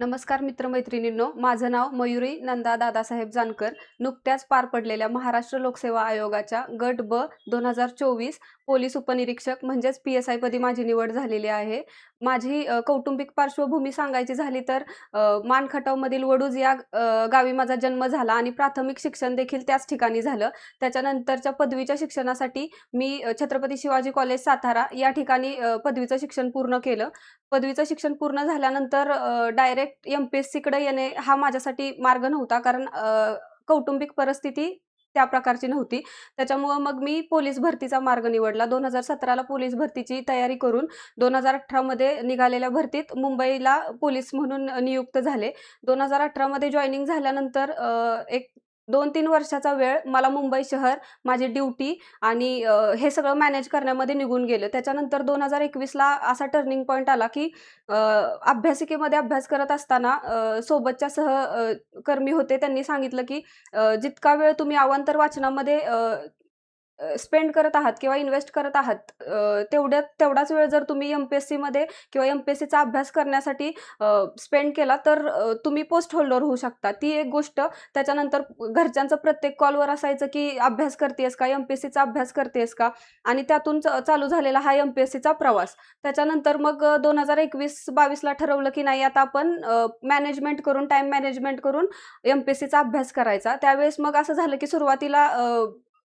नमस्कार मित्रमैत्रिणींनो, माझं नाव मयुरी नंदा दादासाहेब जानकर. नुकत्याच पार पडलेल्या महाराष्ट्र लोकसेवा आयोगाच्या गट ब 2024 पोलीस उपनिरीक्षक म्हणजेच PSI पदी माझी निवड झालेली आहे. माझी कौटुंबिक पार्श्वभूमी सांगायची झाली तर मानखटावमधील वडूज या गावी माझा जन्म झाला आणि प्राथमिक शिक्षण देखील त्याच ठिकाणी झालं. त्याच्यानंतरच्या पदवीच्या शिक्षणासाठी मी छत्रपती शिवाजी कॉलेज सातारा या ठिकाणी पदवीचं शिक्षण पूर्ण केलं. पदवीचं शिक्षण पूर्ण झाल्यानंतर डायरेक्ट एम-पी-एस-सीकडे येणे हा माझ्यासाठी मार्ग नव्हता. कारण कौटुंबिक परिस्थिती त्या प्रकारची नव्हती. त्याच्यामुळं मग मी पोलीस भरतीचा मार्ग निवडला. 2017ला पोलीस भरतीची तयारी करून 2018 मध्ये निघालेल्या भरतीत मुंबईला पोलीस म्हणून नियुक्त झाले. 2018 मध्ये जॉइनिंग झाल्यानंतर एक 2-3 वर्षाचा वेळ मला मुंबई शहर, माझी ड्युटी आणि हे सगळं मॅनेज करण्यामध्ये निघून गेलं. त्याच्यानंतर 2021ला असा टर्निंग पॉइंट आला, की अभ्यासिकेमध्ये अभ्यास करत असताना सोबतच्या सहकर्मी होते. त्यांनी सांगितलं, की जितका वेळ तुम्ही अवांतर वाचनामध्ये स्पेंड करत आहात किंवा इन्व्हेस्ट करत आहात, तेवढाच वेळ जर तुम्ही एम-पी-एस-सीमध्ये किंवा एम-पी-एस-सीचा अभ्यास करण्यासाठी स्पेंड केला, तर तुम्ही पोस्ट होल्डर होऊ शकता. ती एक गोष्ट. त्याच्यानंतर घरच्यांचं प्रत्येक कॉलवर असायचं, की "अभ्यास करतेयस का? एम-पी-एस-सीचा अभ्यास करतेयस का?" आणि त्यातून चालू झालेला हा एम-पी-एस-सीचा प्रवास. त्याच्यानंतर मग 2021-22ला ठरवलं, की नाही आता आपण मॅनेजमेंट करून, टाईम मॅनेजमेंट करून एम-पी-एस-सीचा अभ्यास करायचा. त्यावेळेस मग असं झालं, की सुरुवातीला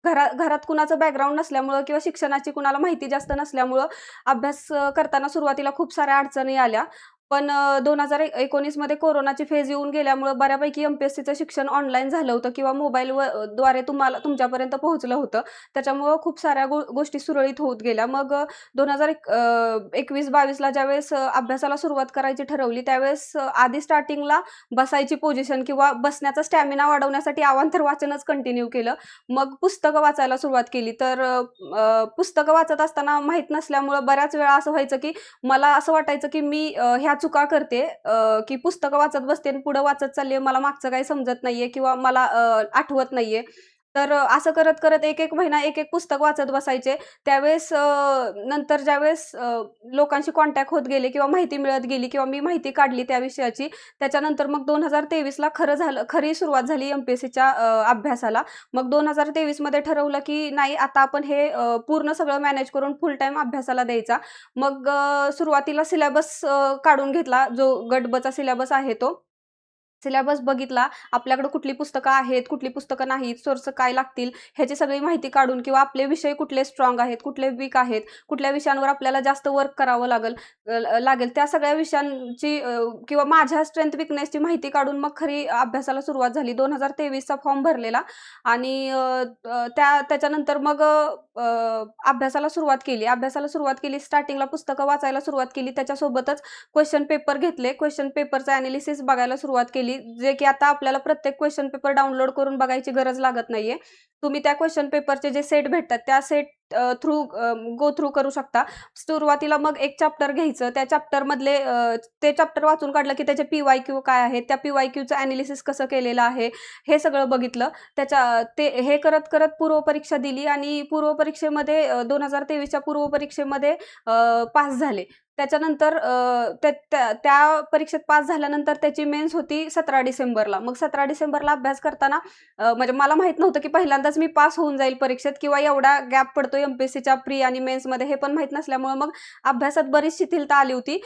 घरात कुणाचं बॅकग्राऊंड नसल्यामुळं किंवा शिक्षणाची कुणाला माहिती जास्त नसल्यामुळं अभ्यास करताना सुरुवातीला खूप साऱ्या अडचणी आल्या. पण 2019 मध्ये कोरोनाची फेज येऊन गेल्यामुळं बऱ्यापैकी एम-पी-एस-सीचं शिक्षण ऑनलाईन झालं होतं किंवा द्वारे तुमच्यापर्यंत पोहोचलं होतं. त्याच्यामुळं खूप साऱ्या गोष्टी सुरळीत होत गेल्या. मग 2021-22ला ज्यावेळेस अभ्यासाला सुरुवात करायची ठरवली, त्यावेळेस आधी स्टार्टिंगला बसायची पोझिशन किंवा बसण्याचा स्टॅमिना वाढवण्यासाठी अवांतर वाचनच कंटिन्यू केलं. मग पुस्तकं वाचायला सुरुवात केली. तर पुस्तकं वाचत असताना माहीत नसल्यामुळं बऱ्याच वेळा असं व्हायचं, की मला असं वाटायचं, की मी ह्या चुका करते, की पुस्तकं वाचत बसते आणि पुढं वाचत चालली मला मागचं काही समजत नाहीये किंवा मला आठवत नाहीये. तर असं करत-करत एक-एक महिना एक-एक पुस्तक वाचत बसायचे. त्यावेळेस नंतर ज्यावेळेस लोकांशी कॉन्टॅक्ट होत गेले किंवा माहिती मिळत गेली किंवा मी माहिती काढली त्या विषयाची, त्याच्यानंतर मग 2023ला खरी सुरुवात झाली एम-पी-एस-सीच्या अभ्यासाला. मग 2023 मध्ये ठरवलं, की नाही आता आपण हे पूर्ण सगळं मॅनेज करून फुल टाईम अभ्यासाला द्यायचा. मग सुरुवातीला सिलेबस काढून घेतला. जो गट बचा सिलेबस आहे तो. सिलेबस बघितला. आपल्याकडे कुठली पुस्तकं आहेत, कुठली पुस्तकं नाहीत, सोर्स काय लागतील, ह्याची सगळी माहिती काढून किंवा आपले विषय कुठले स्ट्राँग आहेत, कुठले वीक आहेत, कुठल्या विषयांवर आपल्याला जास्त वर्क करावं लागेल त्या सगळ्या विषयांची किंवा माझ्या स्ट्रेंथ वीकनेसची माहिती काढून मग खरी अभ्यासाला सुरुवात झाली. 2023चा फॉर्म भरलेला आणि त्याच्यानंतर मग अभ्यासाला सुरुवात केली. स्टार्टिंगला पुस्तकं वाचायला सुरुवात केली. त्याच्यासोबतच क्वेश्चन पेपर घेतले. क्वेश्चन पेपरचं एनालिसिस बघायला सुरुवात केली. जे की आता आपल्याला प्रत्येक क्वेश्चन पेपर डाउनलोड करून बघायची गरज लागत नाहीये. तुम्ही त्या क्वेश्चन पेपरचे जे सेट भेटतात, त्या सेट थ्रू गो थ्रू करू शकता. सुरुवातीला मग एक चॅप्टर घ्यायचं. त्या चॅप्टरमधले ते चॅप्टर वाचून काढलं, की त्याचे पी-वाय-क्यू काय आहेत, त्या पी-वाय-क्यूचं एनालिसिस कसं केलेलं आहे, हे सगळं बघितलं. हे करत-करत पूर्वपरीक्षा दिली आणि पूर्वपरीक्षेमध्ये 2023च्या पूर्वपरीक्षेमध्ये पास झाले. त्याच्यानंतर त्या त्या त्या परीक्षेत पास झाल्यानंतर त्याची मेन्स होती 17 डिसेंबरला. मग 17 डिसेंबरला अभ्यास करताना म्हणजे मला माहीत नव्हतं, की पहिल्यांदाच मी पास होऊन जाईल परीक्षेत किंवा एवढा गॅप पडतो एम-पी-एस-सीच्या प्री आणि मेन्समध्ये हे पण माहीत नसल्यामुळं मग अभ्यासात बरीच शिथिलता आली होती.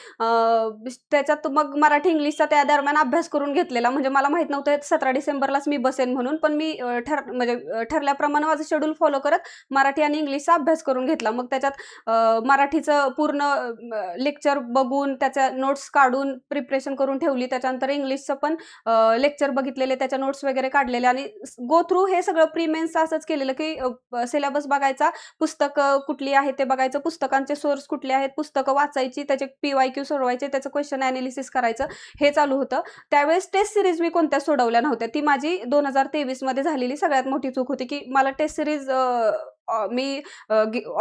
त्याच्यात मग मराठी, इंग्लिशचा त्या दरम्यान अभ्यास करून घेतलेला. म्हणजे मला माहीत नव्हतं 17 डिसेंबरलाच मी बसेन म्हणून. पण मी ठरल्याप्रमाणे माझं शेड्यूल फॉलो करत मराठी आणि इंग्लिशचा अभ्यास करून घेतला. मग त्याच्यात मराठीचं पूर्ण लेक्चर बघून, त्याच्या नोट्स काढून प्रिपरेशन करून ठेवली. त्याच्यानंतर इंग्लिशचं पण लेक्चर बघितलेले, त्याच्या नोट्स वगैरे काढलेले आणि गो थ्रू हे सगळं प्री मेन्सचं असंच केलेलं, की सिलेबस बघायचा, पुस्तकं कुठली आहेत ते बघायचं, पुस्तकांचे सोर्स कुठले आहेत, पुस्तकं वाचायची, त्याचे पी-वाय-क्यू सोडवायचे, त्याचं क्वेश्चन एनालिसिस करायचं, हे चालू होतं. त्यावेळेस टेस्ट सीरीज मी कोणत्या सोडवल्या नव्हत्या. ती माझी 2023 मध्ये झालेली सगळ्यात मोठी चूक होती, की मला टेस्ट सीरीज मी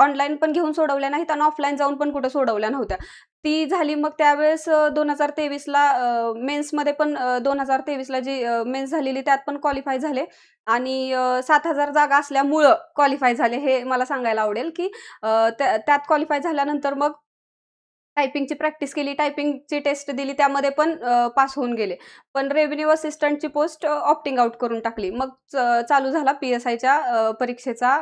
ऑनलाईन पण घेऊन सोडवल्या नाहीत आणि ऑफलाईन जाऊन पण कुठे सोडवल्या नव्हत्या. ती झाली. मग त्यावेळेस 2023ला मेन्समध्ये पण 2023ला जी मेन्स झालेली त्यात पण क्वालिफाय झाले आणि 7,000 जागा असल्यामुळं क्वालिफाय झाले हे मला सांगायला आवडेल, की त्यात क्वालिफाय झाल्यानंतर मग टायपिंगची प्रॅक्टिस केली, टायपिंगची टेस्ट दिली, त्यामध्ये पण पास होऊन गेले. पण रेव्हेन्यू असिस्टंटची पोस्ट ऑप्टिंग आउट करून टाकली. मग चालू झाला पी-एस-आयच्या परीक्षेचा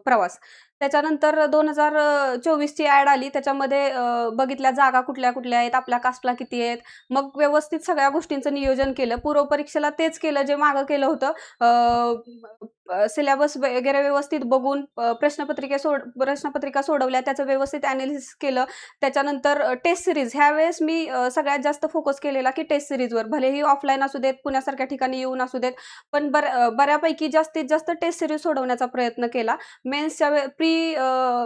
प्रवास. त्याच्यानंतर 2024 ची ॲड आली. त्याच्यामध्ये बघितल्या जागा कुठल्या-कुठल्या आहेत, आपल्या कास्टला किती आहेत. मग व्यवस्थित सगळ्या गोष्टींचं नियोजन केलं. पूर्वपरीक्षेला तेच केलं जे मागं केलं होतं. सिलेबस वगैरे व्यवस्थित बघून प्रश्नपत्रिका सोडवल्या, त्याचं व्यवस्थित एनालिसिस केलं. त्याच्यानंतर टेस्ट सीरीज ह्यावेळेस मी सगळ्यात जास्त फोकस केलेला की टेस्ट सीरीजवर. भलेही ऑफलाईन असू देत, पुण्यासारख्या ठिकाणी येऊन असू देत, पण बऱ्यापैकी जास्तीत जास्त टेस्ट सीरीज सोडवण्याचा प्रयत्न केला. मेन्सच्या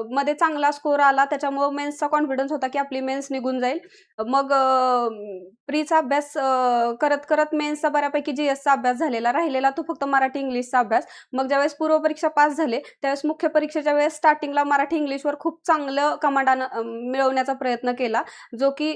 मध्ये चांगला स्कोर आला, त्याच्यामुळं मेन्सचा कॉन्फिडन्स होता की आपली मेन्स निघून जाईल. मग प्रीचा अभ्यास करत मेन्सचा बऱ्यापैकी जीएसचा अभ्यास झालेला. राहिलेला तो फक्त मराठी इंग्लिशचा अभ्यास. मग ज्यावेळेस पूर्वपरीक्षा पास झाले, त्यावेळेस मुख्य परीक्षेच्या वेळेस स्टार्टिंगला मराठी इंग्लिशवर खूप चांगलं कमांड मिळवण्याचा प्रयत्न केला. जो की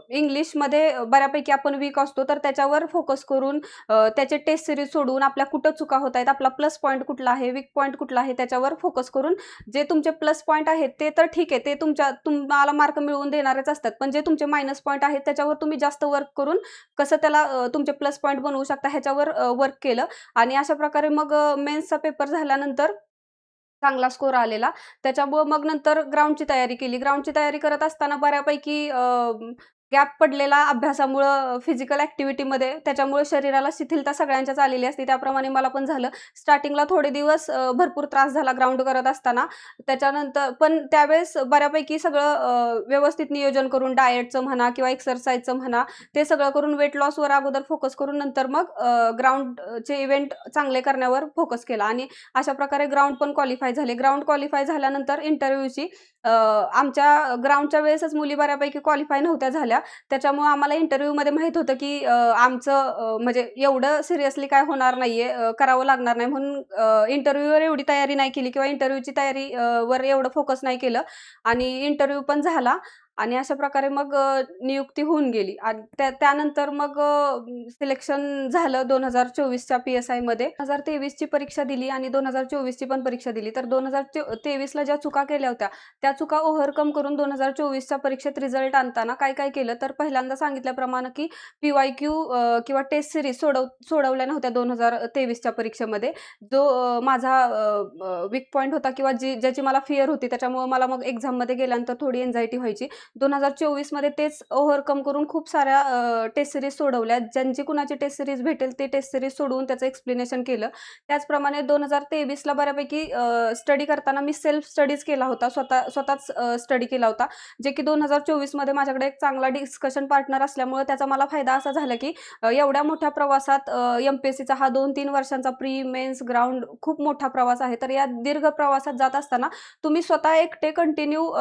इंग्लिशमध्ये बऱ्यापैकी आपण वीक असतो, तर त्याच्यावर फोकस करून त्याचे टेस्ट सीरीज सोडवून आपल्या कुठं चुका होत आहेत, आपला प्लस पॉईंट कुठला आहे, वीक पॉईंट कुठला आहे, त्याच्यावर फोकस करून जे तुमचे प्लस पॉईंट आहेत ते तर ठीक आहे, ते तुम्हाला मार्क मिळवून देणारेच असतात. पण जे तुमचे मायनस पॉईंट आहेत त्याच्यावर तुम्ही जास्त वर्क करून कसं त्याला तुमचे प्लस पॉईंट बनवू शकता ह्याच्यावर वर्क केलं. आणि अशा प्रकारे मग मेन्सचा पेपर झाल्यानंतर चांगला स्कोर आलेला. त्याच्यामुळं मग नंतर ग्राउंडची तयारी केली. ग्राउंडची तयारी करत असताना बऱ्यापैकी गॅप पडलेला अभ्यासामुळं फिजिकल ॲक्टिव्हिटीमध्ये. त्याच्यामुळे शरीराला शिथिलता सगळ्यांच्याच आलेली असते. त्याप्रमाणे मला पण झालं. स्टार्टिंगला थोडे दिवस भरपूर त्रास झाला ग्राउंड करत असताना. त्याच्यानंतर पण त्यावेळेस बऱ्यापैकी सगळं व्यवस्थित नियोजन करून डाएटचं म्हणा किंवा एक्सरसाइजचं म्हणा, ते सगळं करून वेट लॉसवर अगोदर फोकस करून नंतर मग ग्राउंडचे इव्हेंट चांगले करण्यावर फोकस केला आणि अशा प्रकारे ग्राउंड पण क्वालिफाय झाले. ग्राउंड क्वालिफाय झाल्यानंतर इंटरव्ह्यूची आमच्या ग्राउंडच्या वेळेसच मुली बऱ्यापैकी क्वालिफाय नव्हत्या झाल्या. त्याच्यामुळं आम्हाला इंटरव्ह्यूमध्ये माहीत होतं की आमचं म्हणजे एवढं सिरियसली काय होणार नाहीये, करावं लागणार नाही म्हणून इंटरव्ह्यूवर एवढी तयारी नाही केली किंवा इंटरव्ह्यूची तयारी वर एवढं फोकस नाही केलं आणि इंटरव्ह्यू पण झाला. आणि अशा प्रकारे मग नियुक्ती होऊन गेली आणि त्यानंतर मग सिलेक्शन झालं 2024च्या पी-एस-आयमध्ये. 2023ची परीक्षा दिली आणि 2024ची पण परीक्षा दिली. तर 2023ला ज्या चुका केल्या होत्या, त्या चुका ओव्हरकम करून 2024च्या परीक्षेत रिझल्ट आणताना काय-काय केलं, तर पहिल्यांदा सांगितल्याप्रमाणे की पी-वाय-क्यू किंवा टेस्ट सीरीज सोडवल्या नव्हत्या 2023च्या परीक्षेमध्ये. जो माझा वीक पॉइंट होता किंवा ज्याची मला फिअर होती, त्याच्यामुळं मला मग एक्झाममध्ये गेल्यानंतर थोडी एन्झायटी व्हायची. 2024 मध्ये तेच ओव्हरकम करून खूप साऱ्या टेस्ट सीरीज सोडवल्या. ज्यांची कुणाची टेस्ट सीरीज भेटेल ते टेस्ट सीरीज सोडवून त्याचं एक्सप्लेनेशन केलं. त्याचप्रमाणे 2023ला बऱ्यापैकी स्टडी करताना मी सेल्फ स्टडीज केला होता. स्वतःच स्टडी केला होता. जे की 2024 मध्ये माझ्याकडे एक चांगला डिस्कशन पार्टनर असल्यामुळे त्याचा मला फायदा असा झाला की एवढ्या मोठ्या प्रवासात एम-पी-एस-सीचा हा 2-3 वर्षांचा प्री, मेन्स, ग्राउंड खूप मोठा प्रवास आहे. तर या दीर्घ प्रवासात जात असताना तुम्ही स्वतः एकटे कंटिन्यू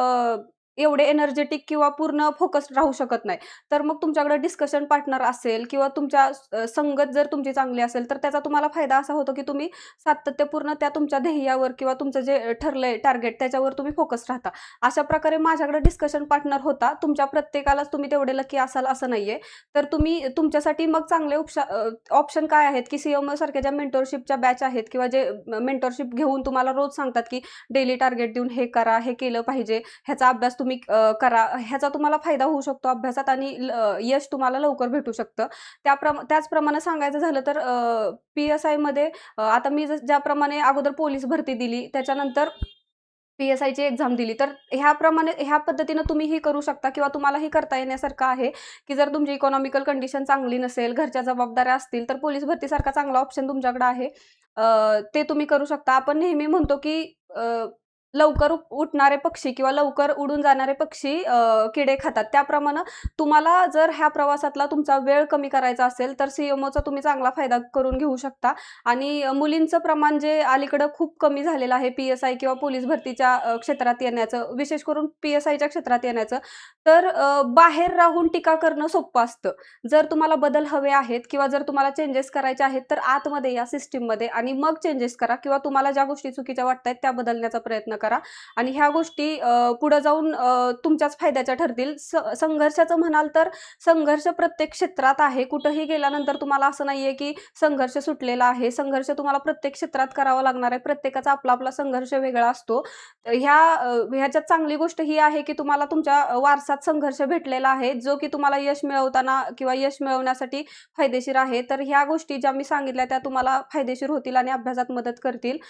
एवढे एनर्जेटिक किंवा पूर्ण फोकस्ड राहू शकत नाही. तर मग तुमच्याकडे डिस्कशन पार्टनर असेल किंवा तुमच्या संगत जर तुमची चांगली असेल, तर त्याचा तुम्हाला फायदा असा होतो की तुम्ही सातत्यपूर्ण त्या तुमच्या ध्येयावर किंवा तुमचं जे ठरलंय टार्गेट त्याच्यावर तुम्ही फोकस्ड राहता. अशा प्रकारे माझ्याकडे डिस्कशन पार्टनर होता. तुमच्या प्रत्येकालाच तुम्ही तेवढे लकी असाल असं नाहीये. तर तुम्ही तुमच्यासाठी मग चांगले ऑप्शन काय आहेत की सीएमओ सारख्या ज्या मेंटरशिपच्या बॅच आहेत किंवा जे मेंटरशिप घेऊन तुम्हाला रोज सांगतात की डेली टार्गेट देऊन हे करा, हे केलं पाहिजे, ह्याचा अभ्यास तुम्ही करा. ह्याचा तुम्हाला फायदा होऊ शकतो अभ्यासात आणि यश तुम्हाला लवकर भेटू शकतं. त्याचप्रमाणे सांगायचं झालं तर पी-एस-आयमध्ये आता मी ज्याप्रमाणे अगोदर पोलीस भरती दिली, त्याच्यानंतर पी-एस-आयची एक्झाम दिली. तर ह्या पद्धतीनं तुम्हीही करू शकता किंवा तुम्हालाही करता येण्यासारखं आहे, की जर तुमची इकॉनॉमिकल कंडिशन चांगली नसेल, घरच्या जबाबदाऱ्या असतील, तर पोलीस भरतीसारखा चांगला ऑप्शन तुमच्याकडे आहे. ते तुम्ही करू शकता. आपण नेहमी म्हणतो, की लवकर उठणारे पक्षी किंवा लवकर उडून जाणारे पक्षी किडे खातात. त्याप्रमाणे तुम्हाला जर ह्या प्रवासातला तुमचा वेळ कमी करायचा असेल, तर सीएमओचा तुम्ही चांगला फायदा करून घेऊ शकता. आणि मुलींचं प्रमाण जे अलीकडं खूप कमी झालेलं आहे पी-एस-आय किंवा पोलीस भरतीच्या क्षेत्रात येण्याचं, विशेष करून पी-एस-आयच्या क्षेत्रात येण्याचं, तर बाहेर राहून टीका करणं सोपं असतं. जर तुम्हाला बदल हवे आहेत किंवा जर तुम्हाला चेंजेस करायचे आहेत, तर आतमध्ये या सिस्टममध्ये आणि मग चेंजेस करा किंवा तुम्हाला ज्या गोष्टी चुकीच्या वाटतायत त्या बदलण्याचा प्रयत्न करा आणि ह्या गोष्टी पुढे जाऊन तुमच्याच फायद्याच्या ठरतील. संघर्षाचं म्हणाल तर संघर्ष प्रत्येक क्षेत्रात आहे. कुठेही गेल्यानंतर तुम्हाला असं नाहीये की संघर्ष सुटलेला आहे. संघर्ष तुम्हाला प्रत्येक क्षेत्रात करावा लागणार आहे. प्रत्येकाचा आपला संघर्ष वेगळा असतो. तर ह्याच्यात चांगली गोष्ट ही आहे की तुम्हाला तुमच्या वारसात संघर्ष भेटलेला आहे, जो की तुम्हाला यश मिळवताना किंवा यश मिळवण्यासाठी फायदेशीर आहे. तर ह्या गोष्टी ज्या मी सांगितल्या त्या तुम्हाला फायदेशीर होतील आणि अभ्यासात मदत करतील.